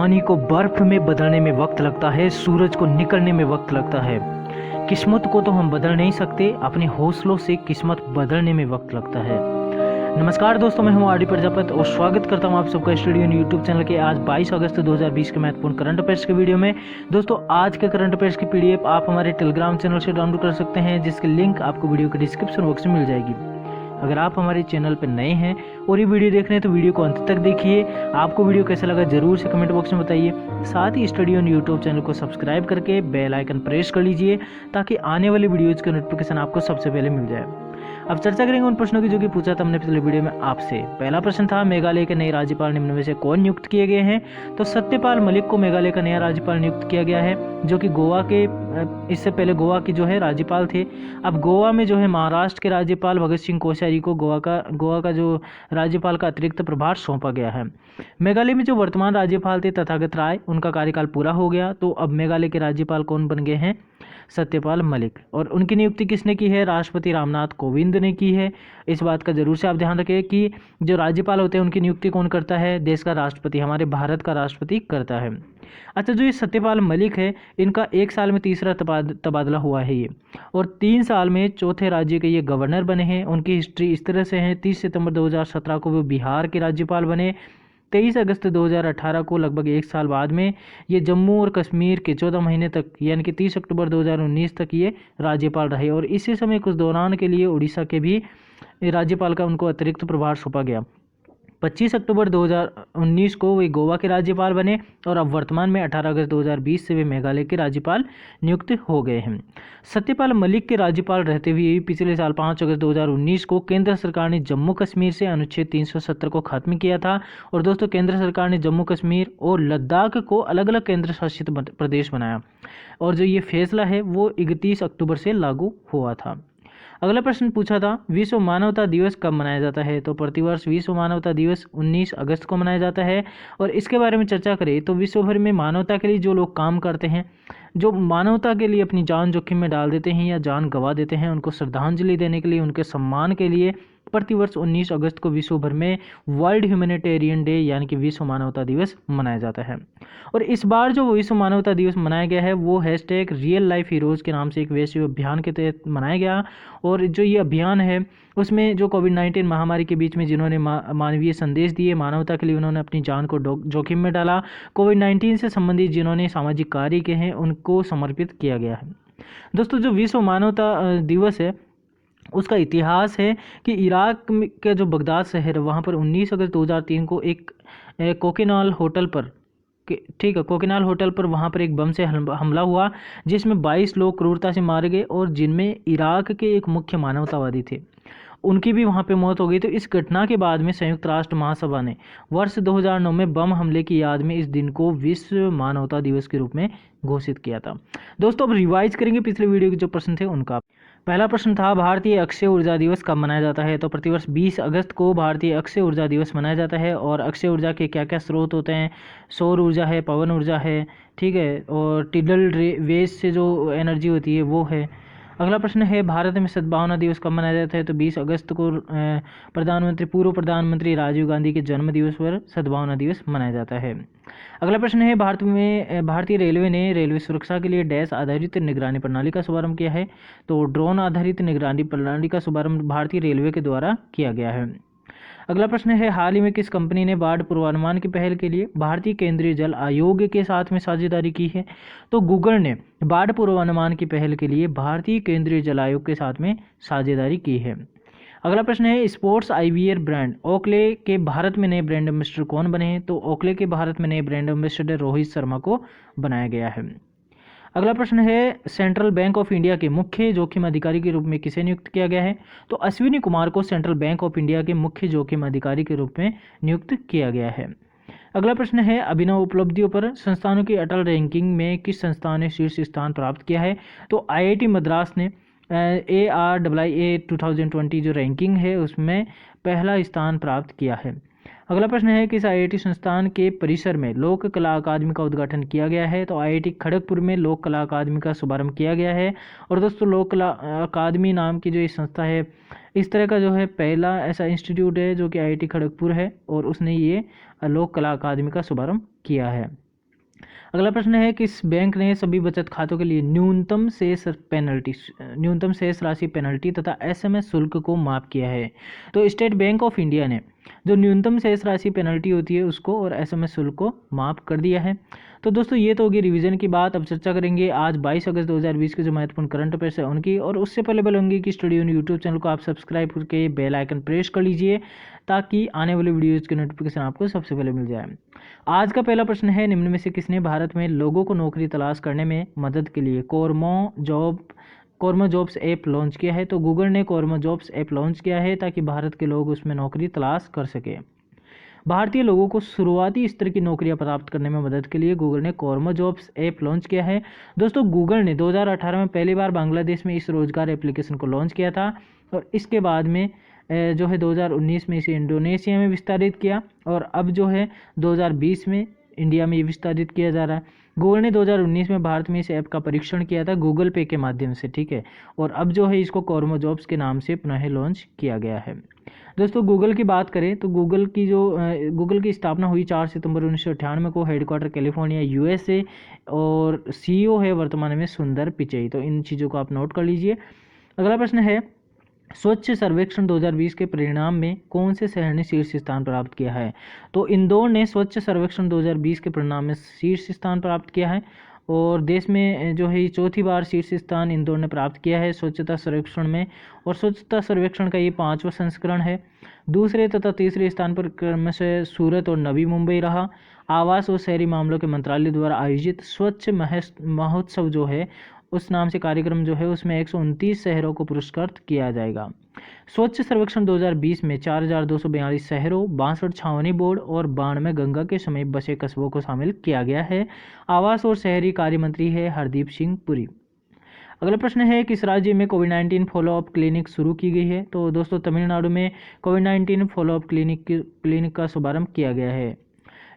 पानी को बर्फ में बदलने में वक्त लगता है, सूरज को निकलने में वक्त लगता है। किस्मत को तो हम बदल नहीं सकते, अपने हौसलों से किस्मत बदलने में वक्त लगता है। नमस्कार दोस्तों, मैं हूं आरडी प्रजापति और स्वागत करता हूं आप सबका स्टूडियो यूट्यूब चैनल के आज 22 अगस्त 2020 के महत्वपूर्ण करंट अफेयर्स के वीडियो में। दोस्तों, आज के करंट अफेयर्स की पीडीएफ आप हमारे टेलीग्राम चैनल से डाउनलोड कर सकते हैं, जिसकी लिंक आपको वीडियो के डिस्क्रिप्शन बॉक्स में मिल जाएगी। अगर आप हमारे चैनल पर नए हैं और ये वीडियो देख रहे हैं तो वीडियो को अंत तक देखिए। आपको वीडियो कैसा लगा जरूर से कमेंट बॉक्स में बताइए। साथ ही स्टडी ऑन यूट्यूब चैनल को सब्सक्राइब करके बेल आइकन प्रेस कर लीजिए ताकि आने वाली वीडियोज़ का नोटिफिकेशन आपको सबसे पहले मिल जाए। अब चर्चा करेंगे उन प्रश्नों की जो कि पूछा था हमने पिछले वीडियो में आपसे। पहला प्रश्न था, मेघालय के नए राज्यपाल निम्न में से कौन नियुक्त किए गए हैं? तो सत्यपाल मलिक को मेघालय का नया राज्यपाल नियुक्त किया गया है, जो कि गोवा के इससे पहले गोवा के जो है राज्यपाल थे। अब गोवा में जो है महाराष्ट्र के राज्यपाल भगत सिंह कोश्यारी को गोवा का जो राज्यपाल का अतिरिक्त प्रभार सौंपा गया है। मेघालय में जो वर्तमान राज्यपाल थे तथागत राय, उनका कार्यकाल पूरा हो गया, तो अब मेघालय के राज्यपाल कौन बन गए हैं? सत्यपाल मलिक। और उनकी नियुक्ति किसने की है? राष्ट्रपति रामनाथ कोविंद ने की है। इस बात का जरूर से आप ध्यान रखें कि जो राज्यपाल होते हैं उनकी नियुक्ति कौन करता है? देश का राष्ट्रपति, हमारे भारत का राष्ट्रपति करता है। अच्छा, जो ये सत्यपाल मलिक है, इनका एक साल में तीसरा तबादला हुआ है ये, और 3 साल में चौथे राज्य के ये गवर्नर बने हैं। उनकी हिस्ट्री इस तरह से है, 30 सितंबर 2017 को वो बिहार के राज्यपाल बने। 23 अगस्त 2018 को, लगभग 1 साल बाद में, ये जम्मू और कश्मीर के 14 महीने तक यानी कि 30 अक्टूबर 2019 तक ये राज्यपाल रहे। और इसी समय कुछ दौरान के लिए उड़ीसा के भी राज्यपाल का उनको अतिरिक्त प्रभार सौंपा गया। 25 अक्टूबर 2019 को वे गोवा के राज्यपाल बने और अब वर्तमान में 18 अगस्त 2020 से वे मेघालय के राज्यपाल नियुक्त हो गए हैं। सत्यपाल मलिक के राज्यपाल रहते हुए पिछले साल 5 अगस्त 2019 को केंद्र सरकार ने जम्मू कश्मीर से अनुच्छेद 370 को खत्म किया था। और दोस्तों, केंद्र सरकार ने जम्मू कश्मीर और लद्दाख को अलग अलग केंद्र शासित प्रदेश बनाया, और जो ये फैसला है वो 31 अक्टूबर से लागू हुआ था। अगला प्रश्न पूछा था, विश्व मानवता दिवस कब मनाया जाता है? तो प्रतिवर्ष विश्व मानवता दिवस 19 अगस्त को मनाया जाता है। और इसके बारे में चर्चा करें तो विश्व भर में मानवता के लिए जो लोग काम करते हैं, जो मानवता के लिए अपनी जान जोखिम में डाल देते हैं या जान गंवा देते हैं, उनको श्रद्धांजलि देने के लिए, उनके सम्मान के लिए प्रतिवर्ष 19 अगस्त को विश्व भर में वर्ल्ड ह्यूमैनिटेरियन डे यानी कि विश्व मानवता दिवस मनाया जाता है। और इस बार जो विश्व मानवता दिवस मनाया गया है वो #रियल लाइफ हीरोज़ के नाम से एक वैश्विक अभियान के तहत मनाया गया। और जो ये अभियान है उसमें जो कोविड-19 महामारी के बीच में जिन्होंने मानवीय संदेश दिए, मानवता के लिए उन्होंने अपनी जान को जोखिम में डाला, कोविड-19 से संबंधित जिन्होंने सामाजिक कार्य किए हैं, उनको समर्पित किया गया है। दोस्तों, जो विश्व मानवता दिवस है उसका इतिहास है कि इराक के जो बगदाद शहर है वहाँ पर 19 अगस्त 2003 को एक कोकेनाल होटल पर कोकेनाल होटल पर वहाँ पर एक बम से हमला हुआ, जिसमें 22 लोग क्रूरता से मारे गए और जिनमें इराक के एक मुख्य मानवतावादी थे, उनकी भी वहाँ पे मौत हो गई। तो इस घटना के बाद में संयुक्त राष्ट्र महासभा ने वर्ष 2009 में बम हमले की याद में इस दिन को विश्व मानवता दिवस के रूप में घोषित किया था। दोस्तों, अब रिवाइज करेंगे पिछले वीडियो के जो प्रश्न थे उनका। पहला प्रश्न था, भारतीय अक्षय ऊर्जा दिवस कब मनाया जाता है? तो प्रतिवर्ष 20 अगस्त को भारतीय अक्षय ऊर्जा दिवस मनाया जाता है। और अक्षय ऊर्जा के क्या क्या स्रोत होते हैं? सौर ऊर्जा है, पवन ऊर्जा है, ठीक है, और टिडल वेस्ट से जो एनर्जी होती है वो है। अगला प्रश्न है, भारत में सद्भावना दिवस कब मनाया जाता है? तो 20 अगस्त को पूर्व प्रधानमंत्री राजीव गांधी के जन्म दिवस पर सद्भावना दिवस मनाया जाता है। अगला प्रश्न है, भारतीय रेलवे ने रेलवे सुरक्षा के लिए डैश आधारित निगरानी प्रणाली का शुभारंभ किया है? तो ड्रोन आधारित निगरानी प्रणाली का शुभारंभ भारतीय रेलवे के द्वारा किया गया है। अगला प्रश्न है, हाल ही में किस कंपनी ने बाढ़ पूर्वानुमान की पहल के लिए भारतीय केंद्रीय जल आयोग के साथ में साझेदारी की है? तो गूगल ने बाढ़ पूर्वानुमान की पहल के लिए भारतीय केंद्रीय जल आयोग के साथ में साझेदारी की है। अगला प्रश्न है, स्पोर्ट्स आईवीआर ब्रांड ओकले के भारत में नए ब्रांड एम्बेसडर कौन बने हैं? तो ओकले के भारत में नए ब्रांड एम्बेसडर रोहित शर्मा को बनाया गया है। अगला प्रश्न है, सेंट्रल बैंक ऑफ इंडिया के मुख्य जोखिम अधिकारी के रूप में किसे नियुक्त किया गया है? तो अश्विनी कुमार को सेंट्रल बैंक ऑफ इंडिया के मुख्य जोखिम अधिकारी के रूप में नियुक्त किया गया है। अगला प्रश्न है, अभिनव उपलब्धियों पर संस्थानों की अटल रैंकिंग में किस संस्थान ने शीर्ष स्थान प्राप्त किया है? तो आईआईटी मद्रास ने ARIIA 2020 जो रैंकिंग है उसमें पहला स्थान प्राप्त किया है। अगला प्रश्न है, किस आईआईटी संस्थान के परिसर में लोक कला अकादमी का उद्घाटन किया गया है? तो आईआईटी खड़गपुर में लोक कला अकादमी का शुभारंभ किया गया है। और दोस्तों, लोक कला अकादमी नाम की जो ये संस्था है, इस तरह का जो है पहला ऐसा इंस्टीट्यूट है जो कि आईआईटी खड़गपुर है, और उसने ये लोक कला अकादमी का शुभारंभ किया है। अगला प्रश्न है, किस बैंक ने सभी बचत खातों के लिए न्यूनतम शेष राशि पेनल्टी तथा एसएमएस शुल्क को माफ किया है? तो स्टेट बैंक ऑफ इंडिया ने जो न्यूनतम शेष राशि पेनल्टी होती है उसको और एसएमएस शुल्क को माफ कर दिया है। तो दोस्तों ये तो होगी रिवीजन की बात। अब चर्चा करेंगे आज 22 अगस्त 2020 के जो महत्वपूर्ण करंट अफेयर्स है उनकी, और उससे पहले बोलूँगी कि स्टडी यून यूट्यूब चैनल को आप सब्सक्राइब करके बेल आइकन प्रेस कर लीजिए ताकि आने वाली वीडियोज़ की नोटिफिकेशन आपको सबसे पहले मिल जाए। आज का पहला प्रश्न है, निम्न में से किसने भारत में लोगों को नौकरी तलाश करने में मदद के लिए कोरमो जॉब्स ऐप लॉन्च किया है? तो गूगल ने कोरमो जॉब्स ऐप लॉन्च किया है ताकि भारत के लोग उसमें नौकरी तलाश कर सके। भारतीय लोगों को शुरुआती स्तर की नौकरियां प्राप्त करने में मदद के लिए गूगल ने कोरमो जॉब्स ऐप लॉन्च किया है। दोस्तों गूगल ने 2018 में पहली बार बांग्लादेश में इस रोजगार एप्लीकेशन को लॉन्च किया था, और इसके बाद में जो है 2019 में इसे इंडोनेशिया में विस्तारित किया, और अब जो है 2020 में इंडिया में ये विस्तारित किया जा रहा है। गूगल ने 2019 में भारत में इस ऐप का परीक्षण किया था गूगल पे के माध्यम से, ठीक है, और अब जो है इसको कोरमो जॉब्स के नाम से पुनः लॉन्च किया गया है। दोस्तों गूगल की बात करें तो गूगल की स्थापना हुई 4 सितंबर 1998 को, हेडक्वार्टर कैलिफोर्निया यूएसए, और सीईओ है वर्तमान में सुंदर पिचई। तो इन चीज़ों को आप नोट कर लीजिए। अगला प्रश्न है, स्वच्छ सर्वेक्षण 2020 के परिणाम में कौन से शहर ने शीर्ष स्थान प्राप्त किया है? तो इंदौर ने स्वच्छ सर्वेक्षण 2020 के परिणाम में शीर्ष स्थान प्राप्त किया है, और देश में जो है चौथी बार शीर्ष स्थान इंदौर ने प्राप्त किया है स्वच्छता सर्वेक्षण में, और स्वच्छता सर्वेक्षण का ये 5वां संस्करण है। दूसरे तथा तीसरे स्थान पर क्रमशः सूरत और नवी मुंबई रहा। आवास और शहरी मामलों के मंत्रालय द्वारा आयोजित स्वच्छ महोत्सव जो है उस नाम से कार्यक्रम जो है उसमें 129 शहरों को पुरस्कृत किया जाएगा। स्वच्छ सर्वेक्षण 2020 में 4242 शहरों, 62 छावनी बोर्ड और 92 गंगा के समीप बसे कस्बों को शामिल किया गया है। आवास और शहरी कार्य मंत्री है हरदीप सिंह पुरी। अगला प्रश्न है, किस राज्य में कोविड-19 फॉलोअप क्लिनिक शुरू की गई है? तो दोस्तों तमिलनाडु में कोविड-19 फॉलोअप क्लिनिक का शुभारंभ किया गया है।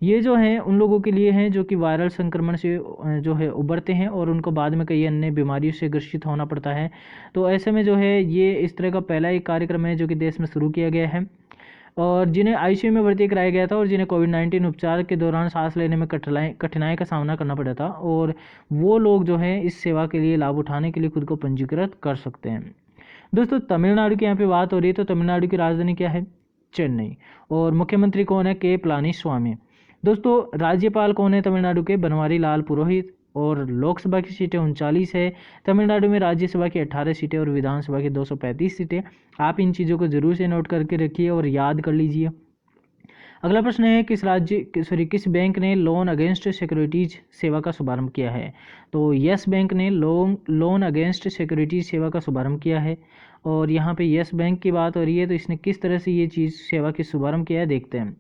ये जो है उन लोगों के लिए हैं जो कि वायरल संक्रमण से जो है उबरते हैं और उनको बाद में कई अन्य बीमारियों से ग्रसित होना पड़ता है। तो ऐसे में जो है ये इस तरह का पहला एक कार्यक्रम है जो कि देश में शुरू किया गया है, और जिन्हें आईसीयू में भर्ती कराया गया था और जिन्हें कोविड-19 उपचार के दौरान सांस लेने में कठिनाई का सामना करना पड़ा था, और वो लोग जो है इस सेवा के लिए लाभ उठाने के लिए खुद को पंजीकृत कर सकते हैं। दोस्तों तमिलनाडु की यहाँ पे बात हो रही है, तो तमिलनाडु की राजधानी क्या है? चेन्नई। और मुख्यमंत्री कौन है? के पलानीस्वामी। दोस्तों राज्यपाल कौन है तमिलनाडु के? बनवारी लाल पुरोहित। और लोकसभा की सीटें 39 है। तमिलनाडु में राज्यसभा की 18 सीटें और विधानसभा की 235 सीटें। आप इन चीज़ों को जरूर से नोट करके रखिए और याद कर लीजिए। अगला प्रश्न है, किस बैंक ने लोन अगेंस्ट सिक्योरिटीज सेवा का शुभारंभ किया है? तो यस बैंक ने लोन अगेंस्ट सिक्योरिटीज सेवा का शुभारंभ किया है, और यहाँ पे यस बैंक की बात हो रही है, तो इसने किस तरह से ये चीज़ सेवा की शुभारंभ किया है देखते हैं।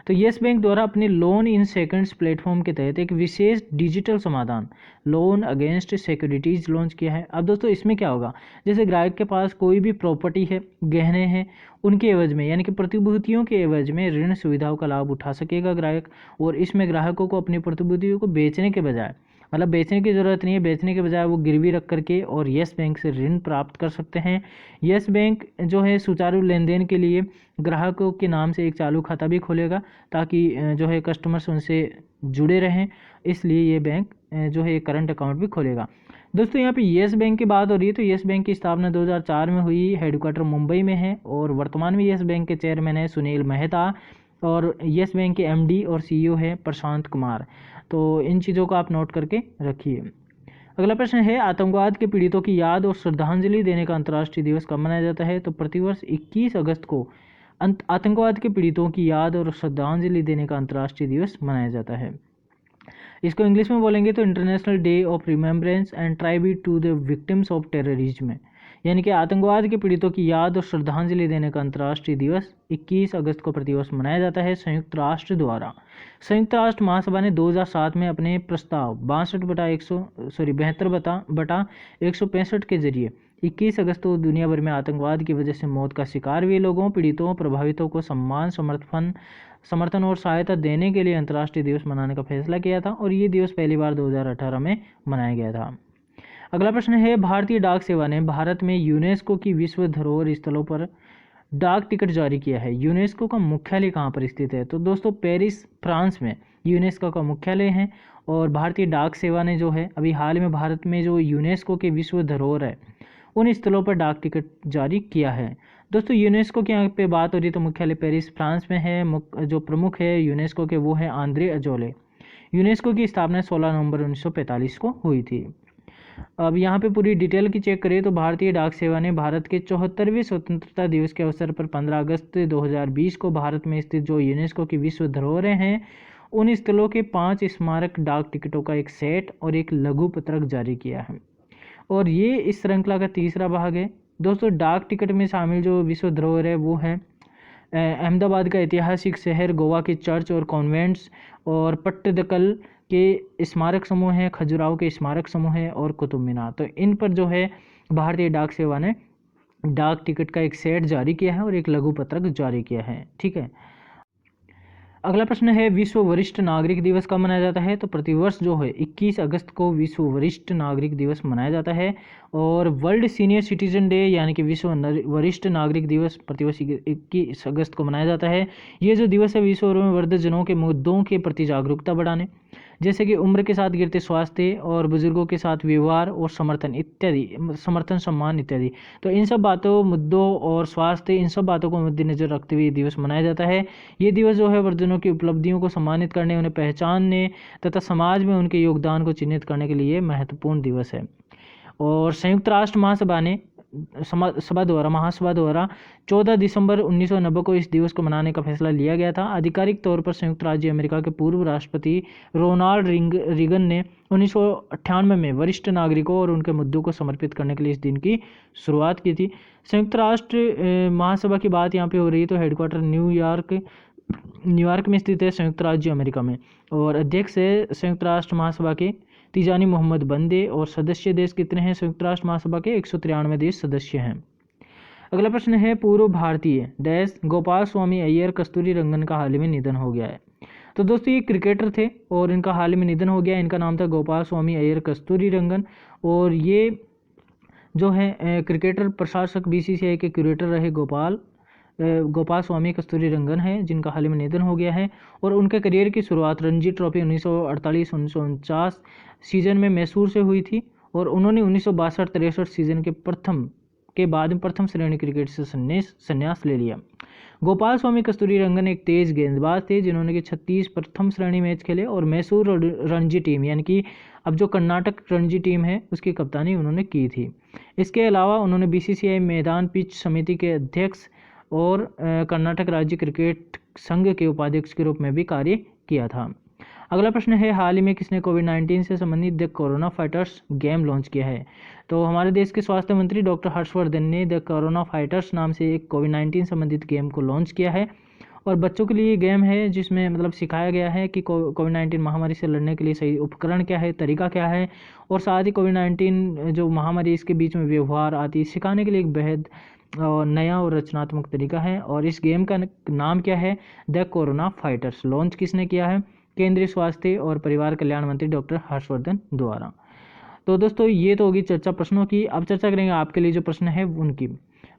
तो यस बैंक द्वारा अपने लोन इन सेकंड्स प्लेटफॉर्म के तहत एक विशेष डिजिटल समाधान लोन अगेंस्ट सिक्योरिटीज लॉन्च किया है। अब दोस्तों इसमें क्या होगा, जैसे ग्राहक के पास कोई भी प्रॉपर्टी है, गहने हैं, उनके एवज में यानी कि प्रतिभूतियों के एवज में ऋण सुविधाओं का लाभ उठा सकेगा ग्राहक, और इसमें ग्राहकों को अपनी प्रतिभूतियों को बेचने के बजाय, मतलब बेचने की ज़रूरत नहीं है, बेचने के बजाय वो गिरवी रख करके और यस बैंक से ऋण प्राप्त कर सकते हैं। यस बैंक जो है सुचारू लेन देन के लिए ग्राहकों के नाम से एक चालू खाता भी खोलेगा ताकि जो है कस्टमर्स उनसे जुड़े रहें, इसलिए ये बैंक जो है करंट अकाउंट भी खोलेगा। दोस्तों यहाँ पे येस बैंक की बात हो रही है, तो येस बैंक की स्थापना 2004 में हुई, हेडक्वार्टर मुंबई में है, और वर्तमान में येस बैंक के चेयरमैन है सुनील मेहता, और येस बैंक के एमडी और सीईओ है प्रशांत कुमार। तो इन चीज़ों को आप नोट करके रखिए। अगला प्रश्न है, आतंकवाद के पीड़ितों की याद और श्रद्धांजलि देने का अंतर्राष्ट्रीय दिवस कब मनाया जाता है? तो प्रतिवर्ष 21 अगस्त को आतंकवाद के पीड़ितों की याद और श्रद्धांजलि देने का अंतर्राष्ट्रीय दिवस मनाया जाता है। इसको इंग्लिश में बोलेंगे तो international day of remembrance and tribute to the victims of terrorism, यानी कि आतंकवाद के पीड़ितों की याद और श्रद्धांजलि देने का अंतर्राष्ट्रीय दिवस 21 अगस्त को प्रतिवर्ष मनाया जाता है संयुक्त राष्ट्र द्वारा। संयुक्त राष्ट्र महासभा ने 2007 में अपने प्रस्ताव 72/165 के जरिए 21 अगस्त को दुनिया भर में आतंकवाद की वजह से मौत का शिकार हुए लोगों, पीड़ितों, प्रभावितों को सम्मान, समर्थन और सहायता देने के लिए अंतर्राष्ट्रीय दिवस मनाने का फैसला किया था, और ये दिवस पहली बार 2018 में मनाया गया था। अगला प्रश्न है, भारतीय डाक सेवा ने भारत में यूनेस्को की विश्व धरोहर स्थलों पर डाक टिकट जारी किया है। यूनेस्को का मुख्यालय कहाँ पर स्थित है? तो दोस्तों पेरिस फ्रांस में यूनेस्को का मुख्यालय है। और भारतीय डाक सेवा ने जो है अभी हाल में भारत में जो यूनेस्को के विश्व धरोहर है उन स्थलों पर डाक टिकट जारी किया है। दोस्तों यूनेस्को की यहाँ पे बात हो रही है तो मुख्यालय पेरिस फ्रांस में है। जो प्रमुख है यूनेस्को के वो हैं आंद्रे अजोले। यूनेस्को की स्थापना 16 नवंबर 1945 को हुई थी। अब यहाँ पे पूरी डिटेल की चेक करें तो भारतीय डाक सेवा ने भारत के 74वें स्वतंत्रता दिवस के अवसर पर 15 अगस्त 2020 को भारत में स्थित जो यूनेस्को की विश्व धरोहरें हैं उन स्थलों के 5 स्मारक डाक टिकटों का एक सेट और एक लघु पत्रक जारी किया है। और ये इस श्रृंखला का तीसरा भाग है। दोस्तों डाक टिकट में शामिल जो विश्व धरोहर है वो है अहमदाबाद का ऐतिहासिक शहर, गोवा के चर्च और कॉन्वेंट्स, और पट्टदकल के स्मारक समूह हैं, खजुराहो के स्मारक समूह हैं और कुतुब मीनार। तो इन पर जो है भारतीय डाक सेवा ने डाक टिकट का एक सेट जारी किया है और एक लघु पत्रक जारी किया है। ठीक है। अगला प्रश्न है विश्व वरिष्ठ नागरिक दिवस कब मनाया जाता है? तो प्रतिवर्ष जो है 21 अगस्त को विश्व वरिष्ठ नागरिक दिवस मनाया जाता है। और वर्ल्ड सीनियर सिटीजन डे यानी कि विश्व वरिष्ठ नागरिक दिवस प्रतिवर्ष 21 अगस्त को मनाया जाता है। ये जो दिवस है विश्व में वृद्धजनों के मुद्दों के प्रति जागरूकता बढ़ाने, जैसे कि उम्र के साथ गिरते स्वास्थ्य और बुजुर्गों के साथ व्यवहार और समर्थन इत्यादि, समर्थन सम्मान इत्यादि। तो इन सब बातों, मुद्दों और स्वास्थ्य, इन सब बातों को मद्देनजर रखते हुए दिवस मनाया जाता है। ये दिवस जो है वृद्धजनों की उपलब्धियों को सम्मानित करने, उन्हें पहचानने तथा समाज में उनके योगदान को चिन्हित करने के लिए महत्वपूर्ण दिवस है। और संयुक्त राष्ट्र महासभा ने महासभा द्वारा 14 दिसंबर 1990 को इस दिवस को मनाने का फैसला लिया गया था। आधिकारिक तौर पर संयुक्त राज्य अमेरिका के पूर्व राष्ट्रपति रोनाल्ड रीगन ने 1998 में वरिष्ठ नागरिकों और उनके मुद्दों को समर्पित करने के लिए इस दिन की शुरुआत की थी। संयुक्त राष्ट्र महासभा की बात यहाँ पे हो रही है तो हेडक्वार्टर न्यूयॉर्क में स्थित है संयुक्त राज्य अमेरिका में। और अध्यक्ष है संयुक्त राष्ट्र महासभा के तिजानी मोहम्मद बंदे। और सदस्य देश कितने हैं संयुक्त राष्ट्र महासभा के? 193 देश सदस्य हैं। अगला प्रश्न है पूर्व भारतीय डैश गोपाल स्वामी अय्यर कस्तूरी रंगन का हाल ही में निधन हो गया है। तो दोस्तों ये क्रिकेटर थे और इनका हाल ही में निधन हो गया। इनका नाम था गोपाल स्वामी अय्यर कस्तूरी रंगन। और ये जो है क्रिकेटर प्रशासक बीसीसीआई के क्यूरेटर रहे गोपाल स्वामी कस्तूरी रंगन है, जिनका हाल ही में निधन हो गया है। और उनके करियर की शुरुआत रणजी ट्रॉफी 1948-1949 सीजन में मैसूर से हुई थी। और उन्होंने 1962-63 सीजन के बाद प्रथम श्रेणी क्रिकेट से संन्यास ले लिया। गोपाल स्वामी कस्तूरी रंगन एक तेज गेंदबाज थे जिन्होंने 36 प्रथम श्रेणी मैच खेले और मैसूर रणजी टीम यानी कि अब जो कर्नाटक रणजी टीम है उसकी कप्तानी उन्होंने की थी। इसके अलावा उन्होंने बीसीसीआई मैदान पिच समिति के अध्यक्ष और कर्नाटक राज्य क्रिकेट संघ के उपाध्यक्ष के रूप में भी कार्य किया था। अगला प्रश्न है हाल ही में किसने कोविड-19 से संबंधित the corona fighters game launch किया है? तो हमारे देश के स्वास्थ्य मंत्री डॉक्टर हर्षवर्धन ने द कोरोना फाइटर्स नाम से एक कोविड-19 संबंधित गेम को लॉन्च किया है। और बच्चों के लिए गेम है जिसमें मतलब सिखाया गया है कि कोविड-19 महामारी से लड़ने के लिए सही उपकरण क्या है, तरीका क्या है, और साथ ही कोविड-19 जो महामारी इसके बीच में व्यवहार आदि सिखाने के लिए एक बेहद और नया और रचनात्मक तरीका है। और इस गेम का नाम क्या है? The corona fighters. लॉन्च किसने किया है? केंद्रीय स्वास्थ्य और परिवार कल्याण मंत्री डॉक्टर हर्षवर्धन द्वारा। तो दोस्तों ये तो होगी चर्चा प्रश्नों की। अब चर्चा करेंगे आपके लिए जो प्रश्न है उनकी।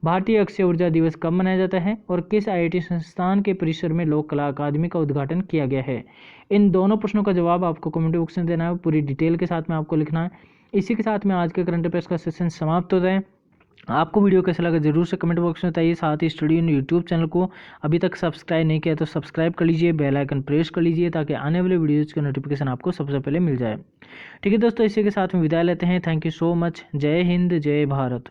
भारतीय अक्षय ऊर्जा दिवस कब मनाया जाता है और किस आईआईटी संस्थान के परिसर में लोक कला अकादमी का उद्घाटन किया गया है? इन दोनों प्रश्नों का जवाब आपको कमेंट बॉक्स में देना है, पूरी डिटेल के साथ में आपको लिखना है। इसी के साथ में आज के करंट अफेयर्स का सेशन समाप्त होता है। आपको वीडियो कैसा लगा जरूर से कमेंट बॉक्स में बताइए। साथ ही स्टडी इन यूट्यूब चैनल को अभी तक सब्सक्राइब नहीं किया तो सब्सक्राइब कर लीजिए, बेल आइकन प्रेस कर लीजिए ताकि आने वाले वीडियोज़ का नोटिफिकेशन आपको सबसे पहले मिल जाए। ठीक है दोस्तों, इसी के साथ में विदाई लेते हैं। Thank you so much. जय हिंद, जय भारत।